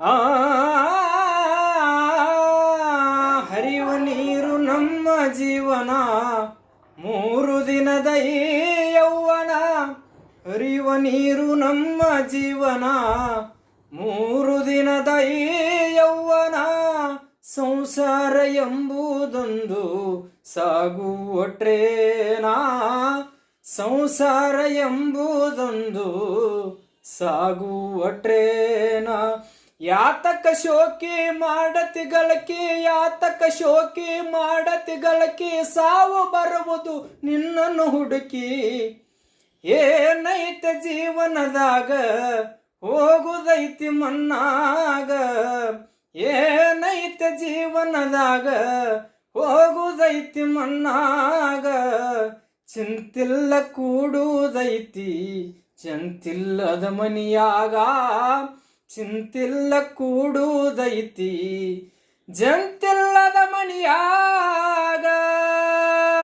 ಆ ಹರಿಯುವ ನೀರು ನಮ್ಮ ಜೀವನ, 3 ದಿನದ ಈ ಯೌವನ. ಹರಿಯುವ ನೀರು ನಮ್ಮ ಜೀವನ, 3 ದಿನದ ಈ ಯೌವನ. ಸಂಸಾರ ಎಂಬುದೊಂದು ಸಾಗುವ ಟ್ರೇನ, ಸಂಸಾರ ಎಂಬುದೊಂದು ಸಾಗುವ ಟ್ರೇನ. ಯಾತಕ ಶೋಕಿ ಮಾಡತಿ ಗಳಕಿ, ಯಾತಕ ಶೋಕಿ ಮಾಡತಿ ಗಳಕಿ, ಸಾವು ಬರುವುದು ನಿನ್ನನ್ನು ಹುಡುಕಿ. ಏನೈತೆ ಜೀವನದಾಗ ಹೋಗುದೈತಿ ಮನ್ನಾಗ, ಏನೈತೆ ಜೀವನದಾಗ ಹೋಗುದೈತಿ ಮನ್ನಾಗ. ಚಿಂತಿಲ್ಲ ಕೂಡುವುದೈತಿ ಚಂತಿಲ್ಲದ ಮನಿಯಾಗ, ಚಿಂತಿಲ್ಲ ಕೂಡುವುದೈತಿ ಜಂತಿಲ್ಲದ ಮನಿಯಾಗ.